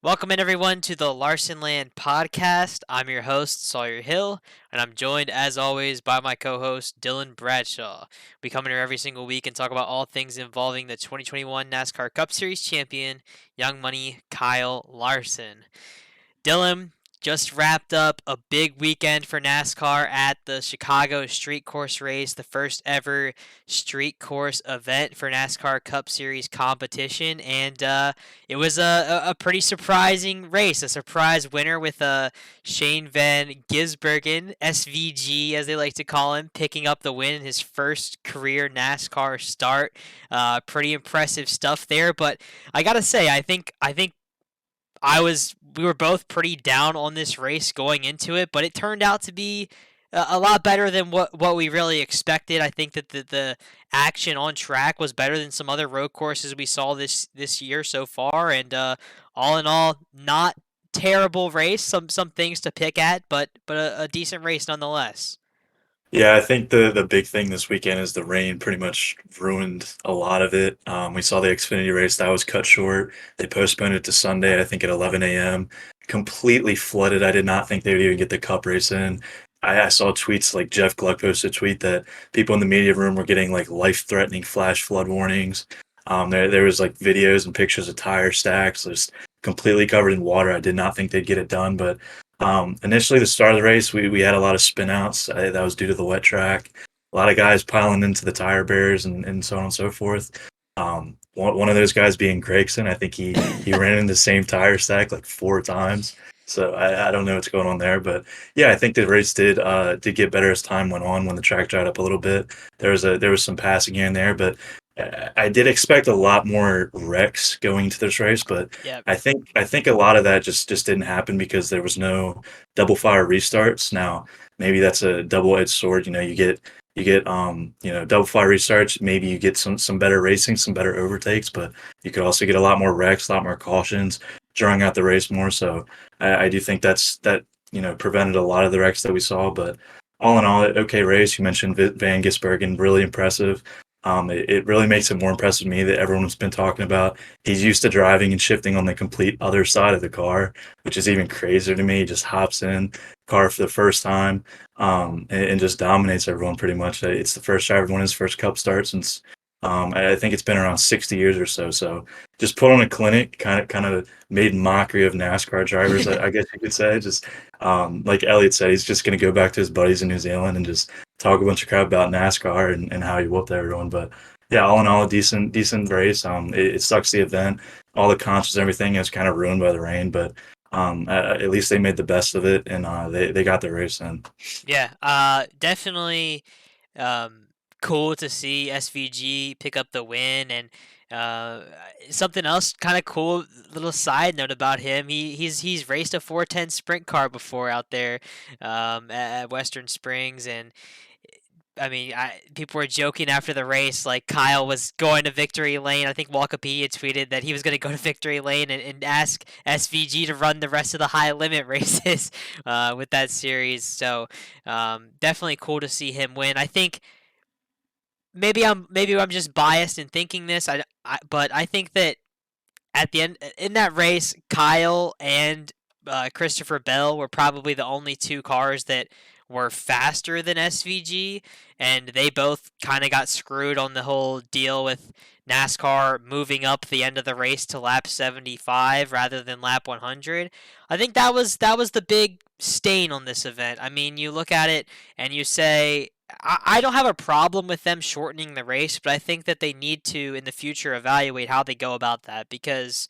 Welcome in everyone to the Larsonland podcast. I'm your host, Sawyer Hill, and I'm joined as always by my co-host, Dylan Bradshaw. We come in here every single week and talk about all things involving the 2021 NASCAR Cup Series champion, Young Money Kyle Larson. Dylan just wrapped up a big weekend for NASCAR at the Chicago Street Course Race, the first ever street course event for NASCAR Cup Series competition, and it was a pretty surprising race, a surprise winner with Shane Van Gisbergen, SVG as they like to call him, picking up the win in his first career NASCAR start. Pretty impressive stuff there, but I gotta say, I think we were both pretty down on this race going into it, but it turned out to be a lot better than what we really expected. I think that the action on track was better than some other road courses we saw this year so far, and all in all, not terrible race. Some things to pick at, but a decent race nonetheless. Yeah, I think the big thing this weekend is the rain pretty much ruined a lot of it. We saw the Xfinity race that was cut short. They postponed it to Sunday, I think at 11 a.m. Completely flooded. I did not think they would even get the Cup race in. I saw tweets like Jeff Gluck posted a tweet that people in the media room were getting like life-threatening flash flood warnings. There was like videos and pictures of tire stacks just completely covered in water. I did not think they'd get it done, but initially, the start of the race, we had a lot of spinouts. That was due to the wet track. A lot of guys piling into the tire barriers and so on and so forth. One of those guys being Gregson, I think he ran in the same tire stack like four times. So I don't know what's going on there, but yeah, I think the race did get better as time went on when the track dried up a little bit. There was some passing here and there, but I did expect a lot more wrecks going into this race, but Yep. I think a lot of that just didn't happen because there was no double fire restarts. Now, maybe that's a double-edged sword. You get double fire restarts. Maybe you get some better racing, some better overtakes, but you could also get a lot more wrecks, a lot more cautions, drawing out the race more. So I do think that prevented a lot of the wrecks that we saw. But all in all, okay race. You mentioned Van Gisbergen, really impressive. It really makes it more impressive to me that everyone's been talking about. He's used to driving and shifting on the complete other side of the car, which is even crazier to me. He just hops in car for the first time, and just dominates everyone pretty much. It's the first driver to win his first Cup start since I think it's been around 60 years or so. So just put on a clinic, kind of made mockery of NASCAR drivers, I guess you could say. Just like Elliot said, he's just going to go back to his buddies in New Zealand and just talk a bunch of crap about NASCAR and how he whooped everyone. But yeah, all in all, a decent race. It sucks the event. All the concerts and everything is kind of ruined by the rain, but at least they made the best of it and they got their race in. Yeah, definitely um, cool to see SVG pick up the win, and uh, something else kind of cool. Little side note about him: he's raced a 410 sprint car before out there at Western Springs, and people were joking after the race, like Kyle was going to victory lane. I think Wikipedia tweeted that he was going to go to victory lane and ask SVG to run the rest of the high limit races with that series. So definitely cool to see him win. I think maybe I'm just biased in thinking this. But I think that at the end in that race, Kyle and Christopher Bell were probably the only two cars that were faster than SVG, and they both kind of got screwed on the whole deal with NASCAR moving up the end of the race to lap 75 rather than lap 100. I think that was the big stain on this event. I mean, you look at it and you say I don't have a problem with them shortening the race, but I think that they need to in the future evaluate how they go about that because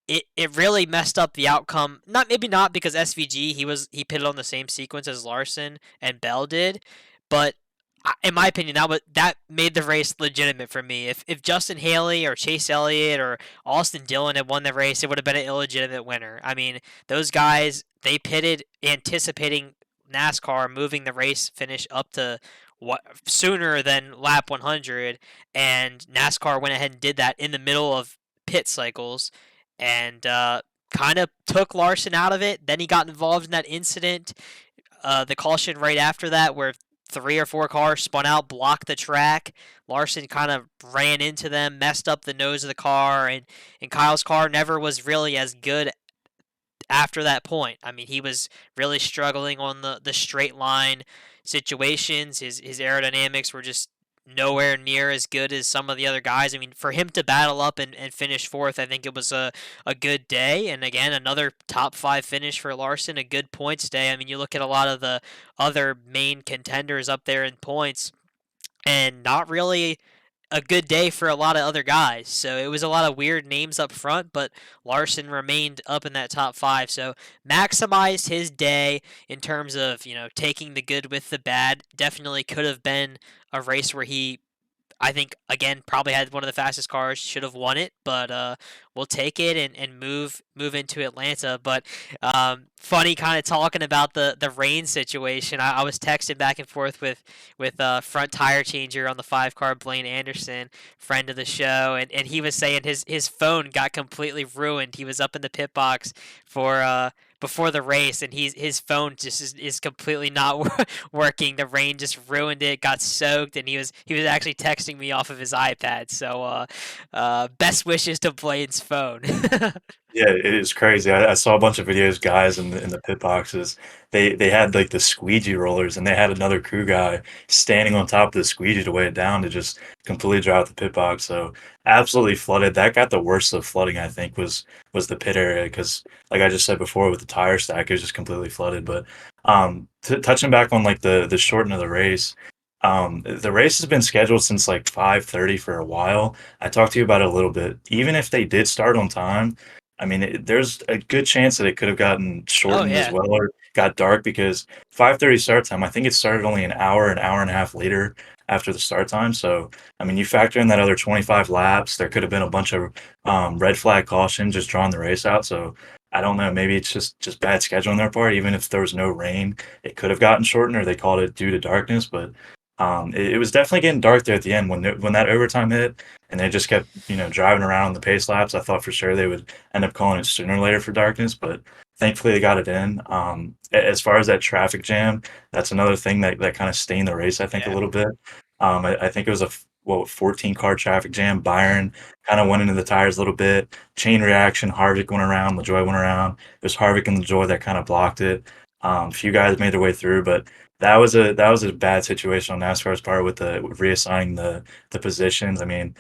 it really messed up the outcome. Not maybe not because SVG he pitted on the same sequence as Larson and Bell did, but in my opinion that made the race legitimate for me. If Justin Haley or Chase Elliott or Austin Dillon had won the race, it would have been an illegitimate winner. I mean, those guys they pitted anticipating NASCAR moving the race finish up to what sooner than lap 100, and NASCAR went ahead and did that in the middle of pit cycles and kind of took Larson out of it. Then he got involved in that incident, the caution right after that, where three or four cars spun out, blocked the track. Larson kind of ran into them, messed up the nose of the car, and Kyle's car never was really as good after that point. I mean, he was really struggling on the straight line situations. His aerodynamics were just nowhere near as good as some of the other guys. I mean, for him to battle up and finish fourth, I think it was a good day. And again, another top five finish for Larson, a good points day. I mean, you look at a lot of the other main contenders up there in points, and not really a good day for a lot of other guys. So it was a lot of weird names up front, but Larson remained up in that top five. So maximized his day in terms of, taking the good with the bad. Definitely could have been a race where he, I think, again, probably had one of the fastest cars, should have won it, but we'll take it and move into Atlanta. But funny kind of talking about the rain situation. I was texting back and forth with front tire changer on the five car, Blaine Anderson, friend of the show, and he was saying his phone got completely ruined. He was up in the pit box for before the race, and his phone just is completely not working. The rain just ruined it, got soaked, and he was actually texting me off of his iPad. So best wishes to Blaine's phone. Yeah, it is crazy. I saw a bunch of videos, guys in the pit boxes. They had like the squeegee rollers, and they had another crew guy standing on top of the squeegee to weigh it down to just completely dry out the pit box. So absolutely flooded. That got the worst of flooding, I think, was the pit area because, like I just said before, with the tire stack, it was just completely flooded. But touching back on like the shorten of the race. The race has been scheduled since like 5:30 for a while. I talked to you about it a little bit. Even if they did start on time, I mean, there's a good chance that it could have gotten Oh shortened as yeah, well or got dark because 5:30 start time. I think it started only an hour and a half later after the start time. So, I mean, you factor in that other 25 laps, there could have been a bunch of red flag caution just drawing the race out. So, I don't know. Maybe it's just bad schedule on their part. Even if there was no rain, it could have gotten shortened, or they called it due to darkness. But it was definitely getting dark there at the end when that overtime hit, and they just kept driving around the pace laps. I thought for sure they would end up calling it sooner or later for darkness, but thankfully they got it in. As far as that traffic jam, that's another thing that kind of stained the race, I think, a yeah, little bit. I think it was 14 car traffic jam. Byron kind of went into the tires a little bit. Chain reaction. Harvick went around. LaJoy went around. It was Harvick and LaJoy that kind of blocked it. A few guys made their way through, but that was a bad situation on NASCAR's part with reassigning the positions. I mean,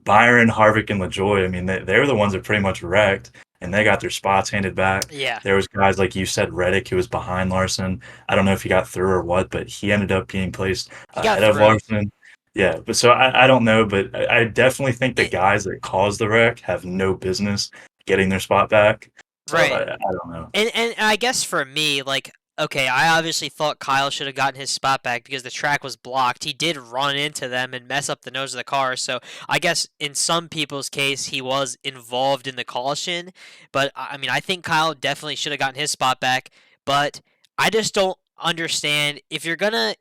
Byron, Harvick, and LaJoy. I mean, they were the ones that pretty much wrecked, and they got their spots handed back. yeah. There was guys like you said, Reddick, who was behind Larson. I don't know if he got through or what, but he ended up being placed He got ahead of through. Larson. Yeah, but so I don't know, but I definitely think the It, guys that caused the wreck have no business getting their spot back. So right. I don't know. And I guess for me, like, okay, I obviously thought Kyle should have gotten his spot back because the track was blocked. He did run into them and mess up the nose of the car. So I guess in some people's case, he was involved in the caution. But I mean, I think Kyle definitely should have gotten his spot back. But I just don't understand if you're gonna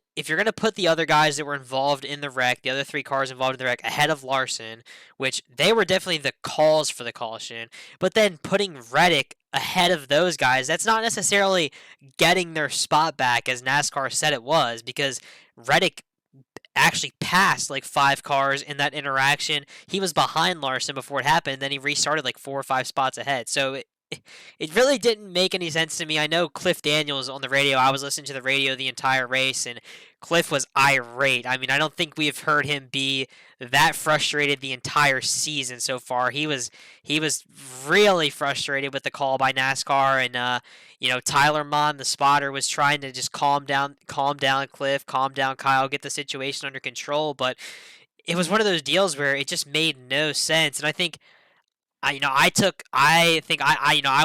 put the other guys that were involved in the wreck, the other three cars involved in the wreck, ahead of Larson, which they were definitely the cause for the caution. But then putting Reddick ahead of those guys, that's not necessarily getting their spot back as NASCAR said it was, because Reddick actually passed like five cars in that interaction. He was behind Larson before it happened, and then he restarted like 4 or 5 spots ahead. So it really didn't make any sense to me. I know Cliff Daniels on the radio. I was listening to the radio the entire race, and Cliff was irate. I mean, I don't think we've heard him be that frustrated the entire season so far. He was really frustrated with the call by NASCAR, and Tyler Mon, the spotter, was trying to just calm down Cliff, calm down Kyle, get the situation under control. But it was one of those deals where it just made no sense, and I think I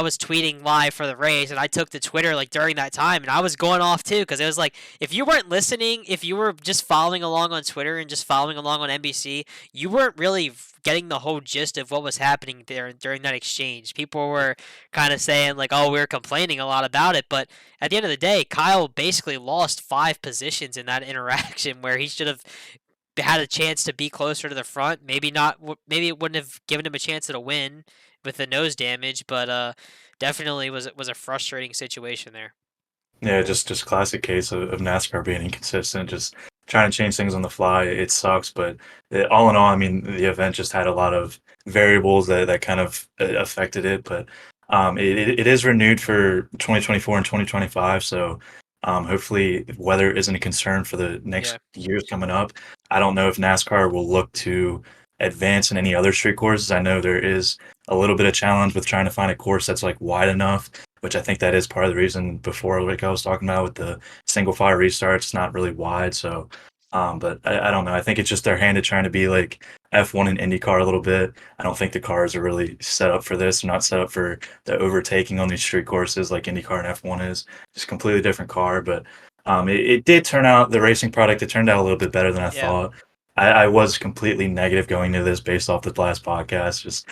was tweeting live for the race, and I took to Twitter like during that time, and I was going off too because it was like if you weren't listening, if you were just following along on Twitter and just following along on NBC, you weren't really getting the whole gist of what was happening there during that exchange. People were kind of saying like, "Oh, we are complaining a lot about it," but at the end of the day, Kyle basically lost 5 positions in that interaction where he should have had a chance to be closer to the front. Maybe not. Maybe it wouldn't have given him a chance at a win with the nose damage, but definitely was a frustrating situation there. Yeah, just classic case of NASCAR being inconsistent, just trying to change things on the fly. It sucks, but all in all, I mean, the event just had a lot of variables that kind of affected it. But It is renewed for 2024 and 2025, so hopefully weather isn't a concern for the Yeah. next years coming up. I don't know if NASCAR will look to advance in any other street courses. I know there is a little bit of challenge with trying to find a course that's like wide enough, which I think that is part of the reason before, like I was talking about with the single file restarts, it's not really wide. So, but I don't know. I think it's just their hand at trying to be like F1 and IndyCar a little bit. I don't think the cars are really set up for this. They're not set up for the overtaking on these street courses like IndyCar and F1 is. Just completely different car, but it did turn out the racing product. It turned out a little bit better than I Yeah. thought. I was completely negative going into this based off the last podcast. Just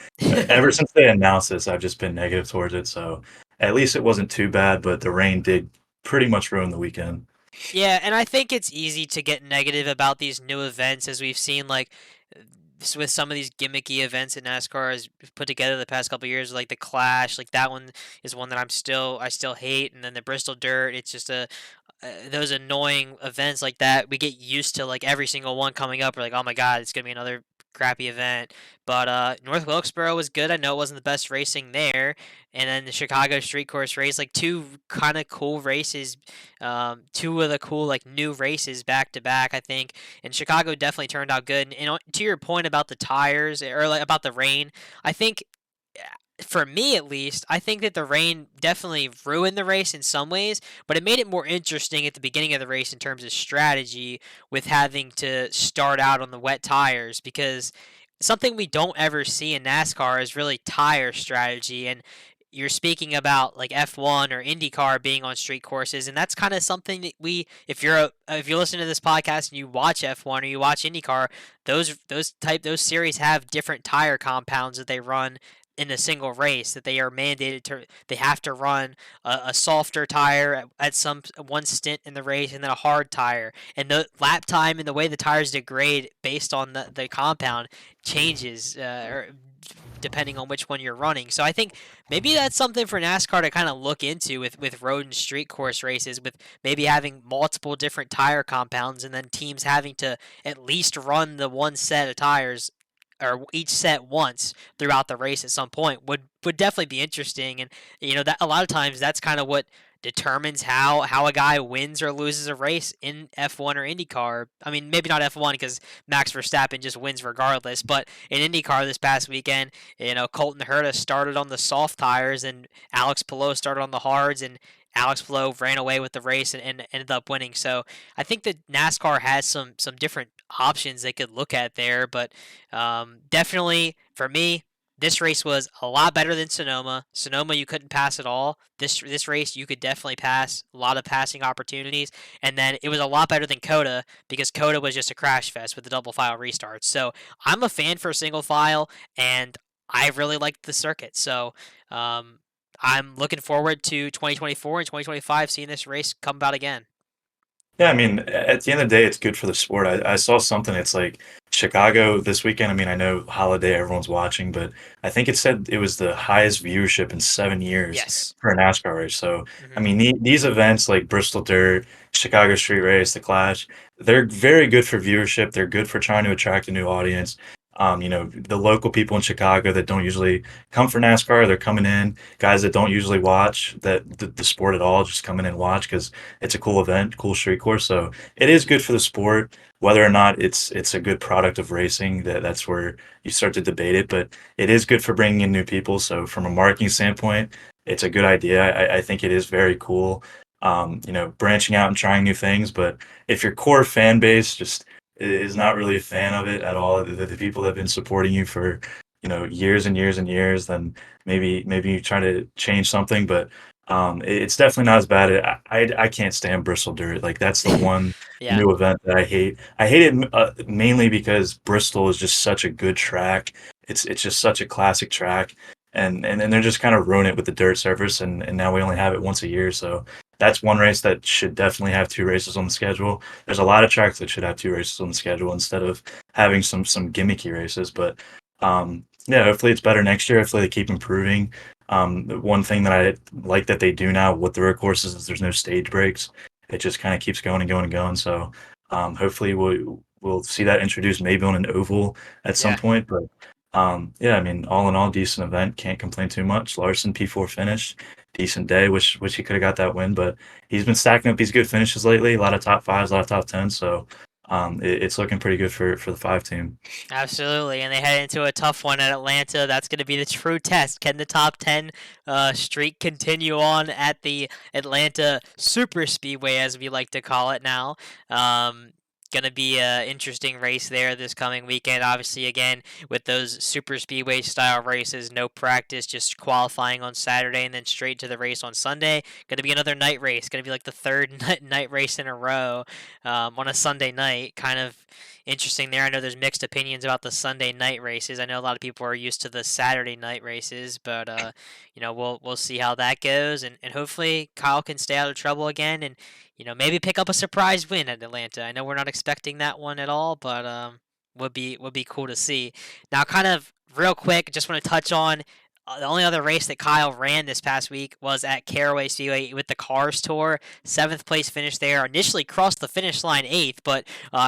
ever since they announced this, I've just been negative towards it. So at least it wasn't too bad, but the rain did pretty much ruin the weekend. Yeah, and I think it's easy to get negative about these new events as we've seen with some of these gimmicky events that NASCAR has put together the past couple of years, like the Clash, like that one is one that I still hate, and then the Bristol Dirt. It's just those annoying events like that. We get used to like every single one coming up. We're like, oh my god, it's gonna be another crappy event. But North Wilkesboro was good. I know it wasn't the best racing there, and then the Chicago Street Course race, like two kind of cool races, two of the cool like new races back to back. I think, and Chicago definitely turned out good. And to your point about the tires or like about the rain, I think for me at least, I think that the rain definitely ruined the race in some ways, but it made it more interesting at the beginning of the race in terms of strategy with having to start out on the wet tires because something we don't ever see in NASCAR is really tire strategy. And you're speaking about like F1 or IndyCar being on street courses, and that's kind of something that if you listen to this podcast and you watch F1 or you watch IndyCar, those series have different tire compounds that they run in a single race that they are mandated to they have to run a softer tire at some one stint in the race and then a hard tire, and the lap time and the way the tires degrade based on the compound changes depending on which one you're running. So I think maybe that's something for NASCAR to kind of look into with road and street course races, with maybe having multiple different tire compounds and then teams having to at least run the one set of tires or each set once throughout the race at some point would definitely be interesting. And that a lot of times that's kind of what determines how a guy wins or loses a race in F1 or IndyCar. I mean, maybe not F1 because Max Verstappen just wins regardless, but in IndyCar this past weekend, Colton Herta started on the soft tires and Alex Palou started on the hards, and Alex Palou ran away with the race and ended up winning. So I think that NASCAR has some different options they could look at there, but definitely for me, this race was a lot better than Sonoma. Sonoma, you couldn't pass at all. This race, you could definitely pass. A lot of passing opportunities, and then it was a lot better than Coda because Coda was just a crash fest with the double file restarts. So I'm a fan for single file, and I really liked the circuit. So I'm looking forward to 2024 and 2025 seeing this race come about again. Yeah, I mean, at the end of the day, it's good for the sport. I saw something. It's like Chicago this weekend. I mean, I know holiday, everyone's watching, but I think it said it was the highest viewership in 7 years Yes. for a NASCAR race. So, I Hmm. mean, these events like Bristol Dirt, Chicago Street Race, the Clash, they're very good for viewership. They're good for trying to attract a new audience. The local people in Chicago that don't usually come for NASCAR, they're coming in. Guys that don't usually watch the sport at all, just come in and watch because it's a cool event, cool street course. So it is good for the sport. Whether or not it's a good product of racing, that's where you start to debate it. But it is good for bringing in new people. So from a marketing standpoint, it's a good idea. I think it is very cool. Branching out and trying new things. But if your core fan base just is not really a fan of it at all, the people that have been supporting you for years and years and years, then maybe you try to change something. But it's definitely not as bad. I can't stand Bristol Dirt. Like that's the one Yeah. new event that I hate. I hate it mainly because Bristol is just such a good track. It's just such a classic track, and they're just kind of ruin it with the dirt surface, and now we only have it once a year. So that's one race that should definitely have two races on the schedule. There's a lot of tracks that should have two races on the schedule instead of having some gimmicky races. But yeah, hopefully it's better next year. Hopefully they keep improving. One thing that I like that they do now with the road courses is there's no stage breaks. It just kind of keeps going and going and going. So hopefully we'll see that introduced maybe on an oval at some Yeah. point. But Yeah, I mean, all in all, decent event. Can't complain too much. Larson P4 finish, decent day. Wish he could have got that win, but he's been stacking up these good finishes lately. A lot of top fives, a lot of top tens. So it's looking pretty good for the five team. Absolutely, and they head into a tough one at Atlanta. That's going to be the true test. Can the top 10 streak continue on at the Atlanta Super Speedway, as we like to call it now? Going to be an interesting race there this coming weekend. Obviously, again, with those Super Speedway style races, no practice, just qualifying on Saturday and then straight to the race on Sunday. Going to be another night race. Going to be like the third night race in a row on a Sunday night. Kind of interesting there. I know there's mixed opinions about the Sunday night races. I know a lot of people are used to the Saturday night races, but we'll see how that goes, and hopefully Kyle can stay out of trouble again, and maybe pick up a surprise win at Atlanta. I know we're not expecting that one at all, but would be cool to see. Now, kind of real quick, just want to touch on. The only other race that Kyle ran this past week was at Caraway Speedway with the Cars Tour. Seventh place finish there. Initially crossed the finish line eighth, but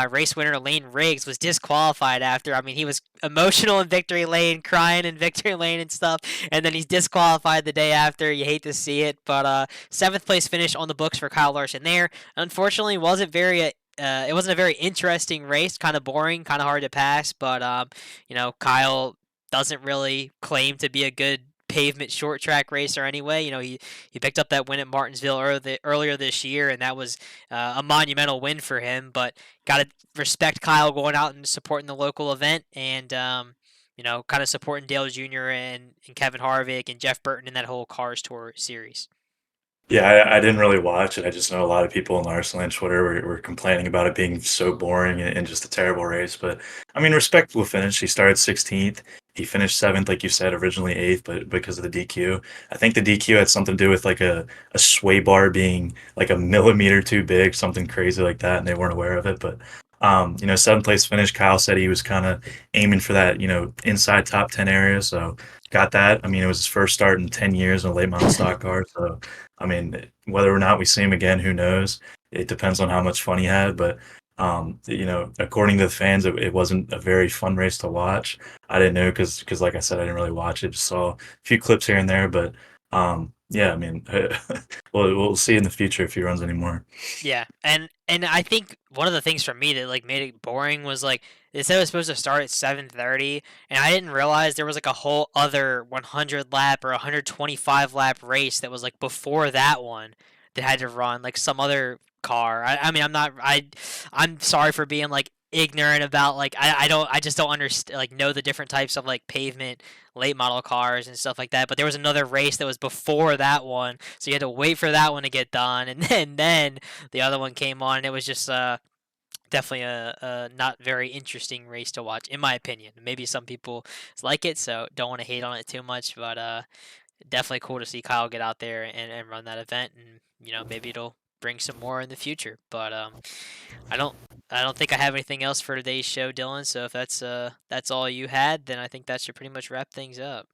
race winner Lane Riggs was disqualified after. I mean, he was emotional in victory lane, crying in victory lane and stuff, and then he's disqualified the day after. You hate to see it, but seventh place finish on the books for Kyle Larson there. Unfortunately, it wasn't a very interesting race, kind of boring, kind of hard to pass, but Kyle doesn't really claim to be a good pavement short track racer anyway. He picked up that win at Martinsville earlier this year, and that was a monumental win for him. But got to respect Kyle going out and supporting the local event, and kind of supporting Dale Jr. and Kevin Harvick and Jeff Burton in that whole Cars Tour series. Yeah, I didn't really watch it. I just know a lot of people on Larsonland Twitter were complaining about it being so boring and just a terrible race. But I mean, respectable finish. He started 16th. He finished seventh, like you said, originally eighth, but because of the DQ. I think the DQ had something to do with like a sway bar being like a millimeter too big, something crazy like that, and they weren't aware of it. But seventh place finish. Kyle said he was kind of aiming for that, inside top 10 area. So got that. I mean, it was his first start in 10 years in a late model stock car. So I mean, whether or not we see him again, who knows? It depends on how much fun he had. But according to the fans, it wasn't a very fun race to watch. I didn't know because like I said, I didn't really watch it. Just saw a few clips here and there. But yeah, I mean, we'll see in the future if he runs anymore. Yeah, and I think one of the things for me that like made it boring was like they said it was supposed to start at 7:30, and I didn't realize there was like a whole other 100 lap or 125 lap race that was like before that one that had to run like some other car. I mean I'm sorry for being like ignorant about like I just don't understand like know the different types of like pavement late model cars and stuff like that. But there was another race that was before that one, so you had to wait for that one to get done, and then the other one came on, and it was just definitely a not very interesting race to watch, in my opinion. Maybe some people like it, so don't want to hate on it too much, but definitely cool to see Kyle get out there and run that event, and maybe it'll bring some more in the future. But I don't. I don't think I have anything else for today's show, Dylan. So if that's all you had, then I think that should pretty much wrap things up.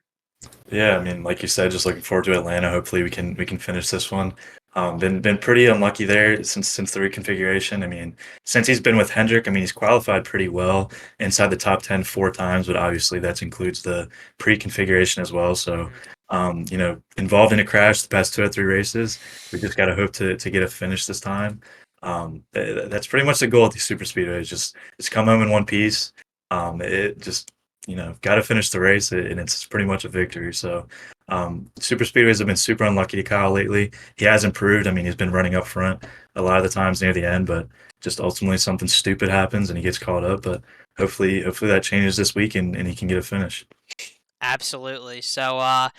Yeah, I mean, like you said, just looking forward to Atlanta. Hopefully, we can finish this one. Been pretty unlucky there since the reconfiguration. I mean, since he's been with Hendrick, I mean, he's qualified pretty well inside the top 10 four times, but obviously that includes the pre-configuration as well. So, Mhm. involved in a crash the past two or three races. We just got to hope to get a finish this time. That's pretty much the goal at these super speedways. Just come home in one piece. It just got to finish the race, and it's pretty much a victory. So, super speedways have been super unlucky to Kyle lately. He has improved. I mean, he's been running up front a lot of the times near the end, but just ultimately something stupid happens and he gets caught up. But hopefully that changes this week and he can get a finish. Absolutely. So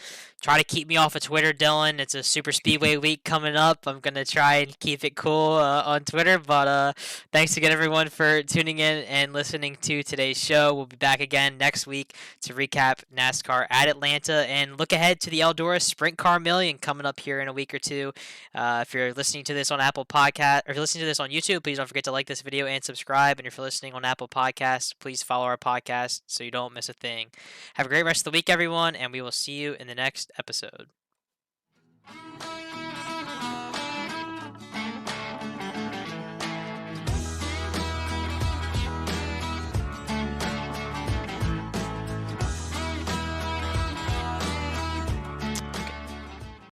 try to keep me off of Twitter, Dylan. It's a super speedway week coming up. I'm gonna try and keep it cool on Twitter. But thanks again, everyone, for tuning in and listening to today's show. We'll be back again next week to recap NASCAR at Atlanta and look ahead to the Eldora Sprint Car Million coming up here in a week or two. If you're listening to this on Apple Podcast, or if you're listening to this on YouTube, please don't forget to like this video and subscribe. And if you're listening on Apple Podcasts, please follow our podcast so you don't miss a thing. Have a great rest of the week, everyone, and we will see you in the next episode.